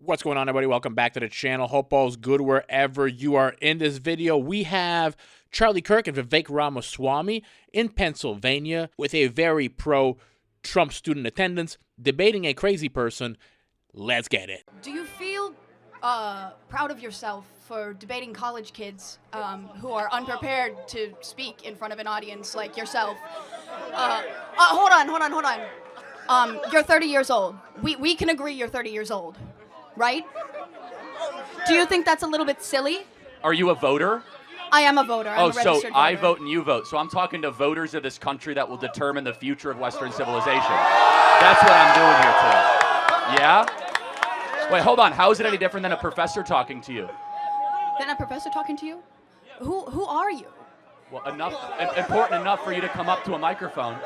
What's going on, everybody? Welcome back to the channel. Hope all's good wherever you are. In this video, we have Charlie Kirk and Vivek Ramaswamy in Pennsylvania with a very pro-Trump student attendance debating a crazy person. Let's get it. Do you feel proud of yourself for debating college kids who are unprepared to speak in front of an audience like yourself? Hold on. You're 30 years old. We can agree you're 30 years old, right? Do you think that's a little bit silly? Are you a voter? I am a voter. I'm a registered so voter. I vote and you vote. So I'm talking to voters of this country that will determine the future of Western civilization. That's what I'm doing here today. Yeah? Wait, hold on. How is it any different than a professor talking to you? Than a professor talking to you? Who are you? Well, important enough for you to come up to a microphone.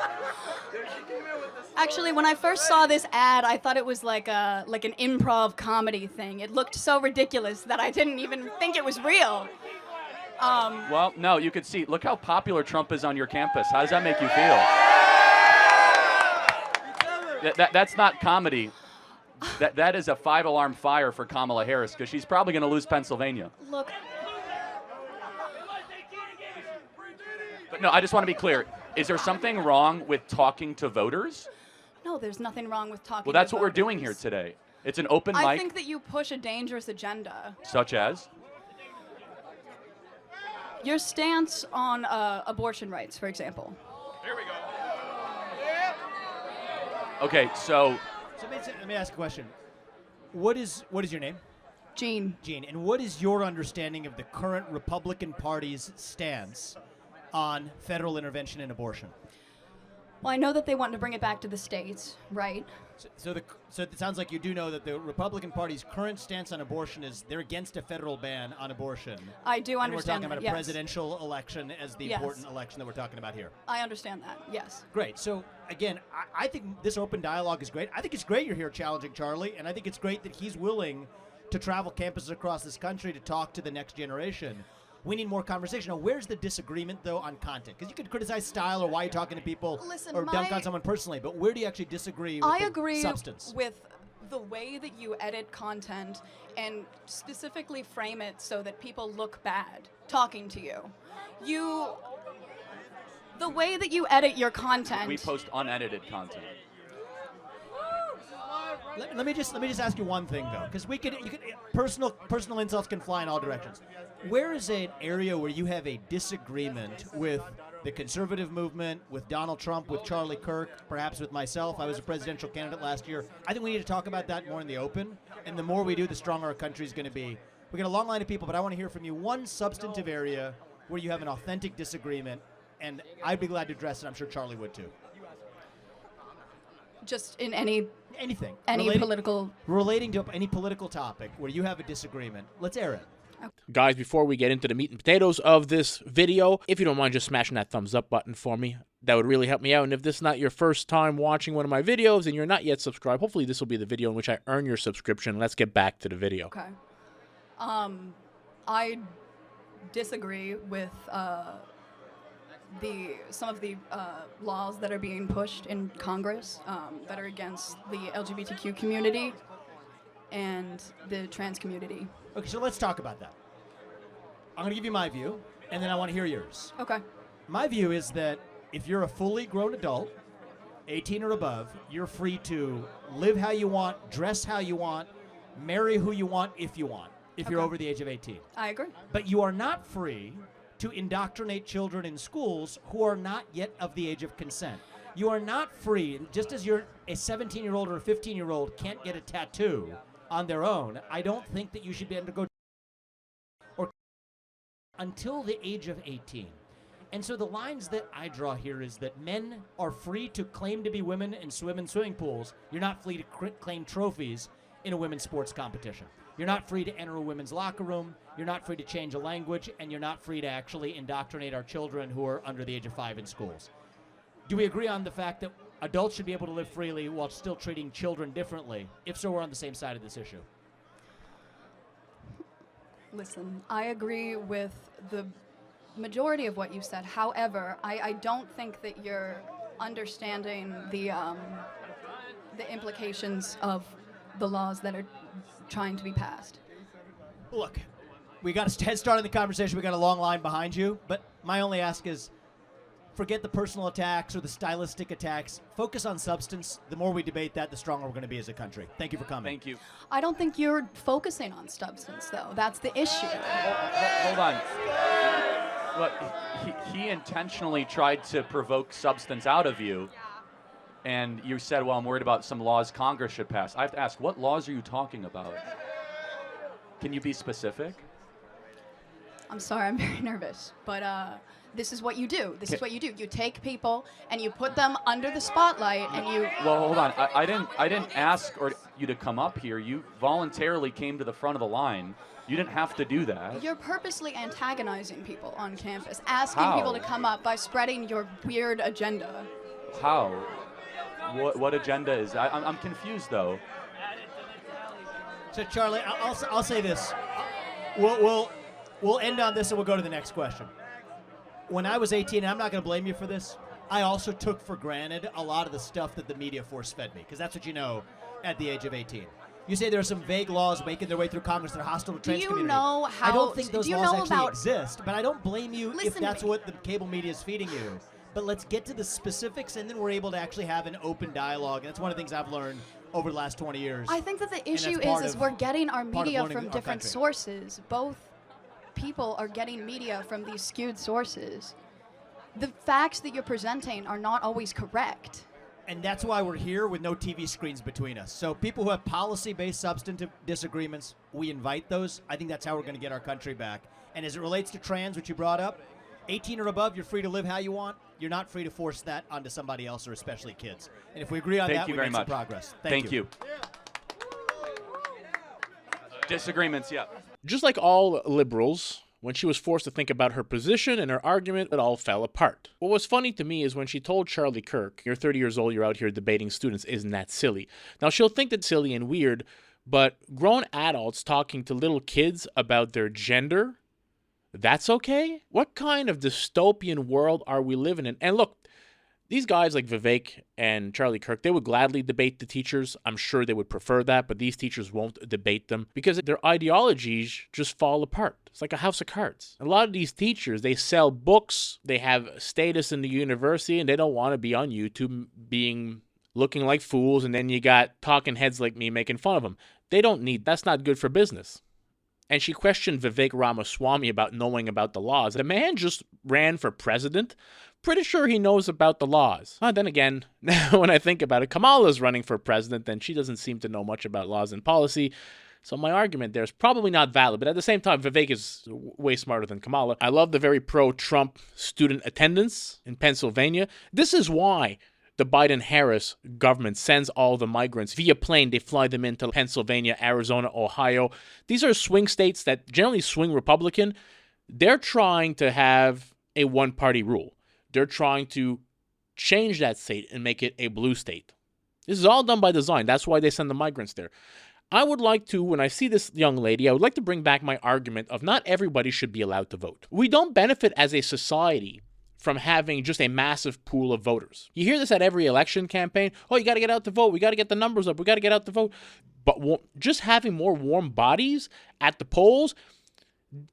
Actually, when I first saw this ad, I thought it was like an improv comedy thing. It looked so ridiculous that I didn't even think it was real. Well, no, you could see. Look how popular Trump is on your campus. How does that make you feel? That's not comedy. That is a 5-alarm fire for Kamala Harris because she's probably going to lose Pennsylvania. Look. But no, I just want to be clear. Is there something wrong with talking to voters? No, there's nothing wrong with talking to voters. Well, that's what we're doing here today. It's an open mic. I think that you push a dangerous agenda. Such as? Your stance on abortion rights, for example. Here we go. Okay, so let me ask a question. What is your name? Jean. Jean. And what is your understanding of the current Republican Party's stance on federal intervention in abortion? Well, I know that they want to bring it back to the states, right? So it sounds like you do know that the Republican Party's current stance on abortion is they're against a federal ban on abortion. I do understand that, And we're talking about a yes. presidential election as the Yes. important election that we're talking about here. I understand that, yes. Great. So, again, I think this open dialogue is great. I think it's great you're here challenging Charlie, and I think it's great that he's willing to travel campuses across this country to talk to the next generation. We need more conversation. Now, where's the disagreement, though, on content? Because you could criticize style or why you're talking to people or dunk on someone personally, but where do you actually disagree with the substance? With the way that you edit content and specifically frame it so that people look bad talking to you. The way that you edit your content. we post unedited content. Let me just ask you one thing, though, because personal insults can fly in all directions. Where is an area where you have a disagreement with the conservative movement, with Donald Trump, with Charlie Kirk, perhaps with myself? I was a presidential candidate last year. I think we need to talk about that more in the open, and the more we do, the stronger our country is going to be. We got a long line of people, but I want to hear from you one substantive area where you have an authentic disagreement, and I'd be glad to address it. I'm sure Charlie would too. Just in anything. Relating to any political topic where you have a disagreement. Let's air it. Guys, before we get into the meat and potatoes of this video, if you don't mind just smashing that thumbs up button for me, that would really help me out. And if this is not your first time watching one of my videos and you're not yet subscribed, hopefully this will be the video in which I earn your subscription. Let's get back to the video. Okay. I disagree with some of the laws that are being pushed in Congress that are against the LGBTQ community and the trans community. Okay, so let's talk about that. I'm going to give you my view, and then I want to hear yours. Okay. My view is that if you're a fully grown adult, 18 or above, you're free to live how you want, dress how you want, marry who you want if you want, if you're over the age of 18. I agree. But you are not free to indoctrinate children in schools who are not yet of the age of consent. You are not free, just as you're a 17-year-old or a 15-year-old can't get a tattoo on their own, I don't think that you should be able to go or until the age of 18. And so the lines that I draw here is that men are free to claim to be women and swim in swimming pools. You're not free to claim trophies in a women's sports competition. You're not free to enter a women's locker room. You're not free to change a language, and you're not free to actually indoctrinate our children who are under the age of 5 in schools. Do we agree on the fact that adults should be able to live freely while still treating children differently? If so, we're on the same side of this issue. Listen, I agree with the majority of what you said. However, I don't think that you're understanding the implications of the laws that are trying to be passed. Look, we got a head start in the conversation. We got a long line behind you. But my only ask is, forget the personal attacks or the stylistic attacks. Focus on substance. The more we debate that, the stronger we're going to be as a country. Thank you for coming. Thank you. I don't think you're focusing on substance, though. That's the issue. Hold on. Look, he intentionally tried to provoke substance out of you. And you said, well, I'm worried about some laws Congress should pass. I have to ask, what laws are you talking about? Can you be specific? I'm sorry, I'm very nervous. But this is what you do. This is what you do. You take people and you put them under the spotlight and you... Well, hold on. I didn't ask you to come up here. You voluntarily came to the front of the line. You didn't have to do that. You're purposely antagonizing people on campus, asking How? people to come up by spreading your weird agenda. How? What agenda is that? I'm confused, though. So, Charlie, I'll say this. We'll end on this and we'll go to the next question. When I was 18, and I'm not going to blame you for this, I also took for granted a lot of the stuff that the media force-fed me, because that's what you know at the age of 18. You say there are some vague laws making their way through Congress that are hostile to trans community. Know how? I don't think those laws actually about, exist, but I don't blame you if that's to me. what the cable media is feeding you. But let's get to the specifics, and then we're able to actually have an open dialogue. And that's one of the things I've learned over the last 20 years. I think that the issue is we're getting our media from different sources. Both people are getting media from these skewed sources. The facts that you're presenting are not always correct. And that's why we're here with no TV screens between us. So people who have policy-based substantive disagreements, we invite those. I think that's how we're going to get our country back. And as it relates to trans, which you brought up, 18 or above, you're free to live how you want. You're not free to force that onto somebody else, or especially kids. And if we agree on that, we make some progress. Thank you. Disagreements, yeah. Just like all liberals, when she was forced to think about her position and her argument, it all fell apart. What was funny to me is when she told Charlie Kirk, you're 30 years old, you're out here debating students, isn't that silly? Now, she'll think that's silly and weird, but grown adults talking to little kids about their gender, that's okay? What kind of dystopian world are we living in? And look, these guys like Vivek and Charlie Kirk, they would gladly debate the teachers. I'm sure they would prefer that, but these teachers won't debate them because their ideologies just fall apart. It's like a house of cards. A lot of these teachers, they sell books, they have status in the university, and they don't want to be on YouTube looking like fools, and then you got talking heads like me making fun of them. That's not good for business. And she questioned Vivek Ramaswamy about knowing about the laws. The man just ran for president. Pretty sure he knows about the laws. Then again, when I think about it, Kamala's running for president, and she doesn't seem to know much about laws and policy. So my argument there is probably not valid. But at the same time, Vivek is way smarter than Kamala. I love the very pro-Trump student attendance in Pennsylvania. This is why the Biden-Harris government sends all the migrants via plane. They fly them into Pennsylvania, Arizona, Ohio. These are swing states that generally swing Republican. They're trying to have a one-party rule. They're trying to change that state and make it a blue state. This is all done by design. That's why they send the migrants there. I would like to, when I see this young lady, I would like to bring back my argument of not everybody should be allowed to vote. We don't benefit as a society from having just a massive pool of voters. You hear this at every election campaign. Oh, you got to get out to vote. We got to get the numbers up. We got to get out to vote. But just having more warm bodies at the polls,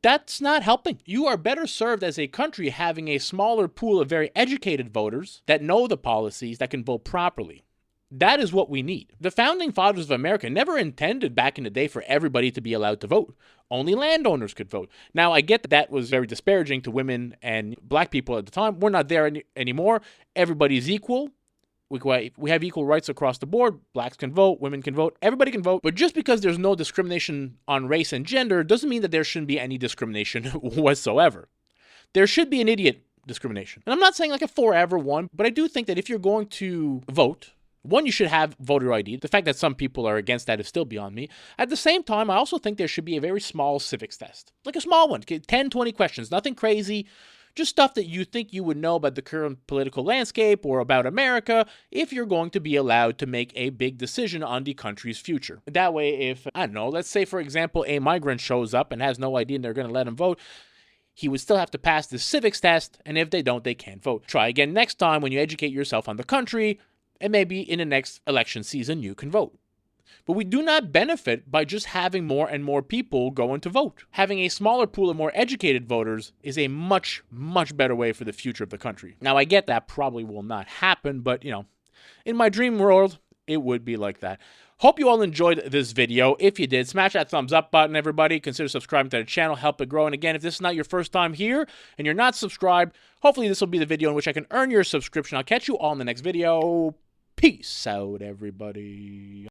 that's not helping. You are better served as a country having a smaller pool of very educated voters that know the policies, that can vote properly. That is what we need. The founding fathers of America never intended back in the day for everybody to be allowed to vote. Only landowners could vote. Now, I get that was very disparaging to women and black people at the time. We're not there anymore. Everybody's equal. We have equal rights across the board. Blacks can vote. Women can vote. Everybody can vote. But just because there's no discrimination on race and gender doesn't mean that there shouldn't be any discrimination whatsoever. There should be an idiot discrimination. And I'm not saying like a forever one, but I do think that if you're going to vote, one, you should have voter ID. The fact that some people are against that is still beyond me. At the same time, I also think there should be a very small civics test. Like a small one, 10, 20 questions, nothing crazy. Just stuff that you think you would know about the current political landscape or about America if you're going to be allowed to make a big decision on the country's future. That way, if, I don't know, let's say, for example, a migrant shows up and has no ID and they're going to let him vote, he would still have to pass the civics test, and if they don't, they can't vote. Try again next time when you educate yourself on the country, and maybe in the next election season, you can vote. But we do not benefit by just having more and more people going to vote. Having a smaller pool of more educated voters is a much, much better way for the future of the country. Now, I get that probably will not happen, but, in my dream world, it would be like that. Hope you all enjoyed this video. If you did, smash that thumbs up button, everybody. Consider subscribing to the channel, help it grow. And again, if this is not your first time here and you're not subscribed, hopefully this will be the video in which I can earn your subscription. I'll catch you all in the next video. Peace out, everybody.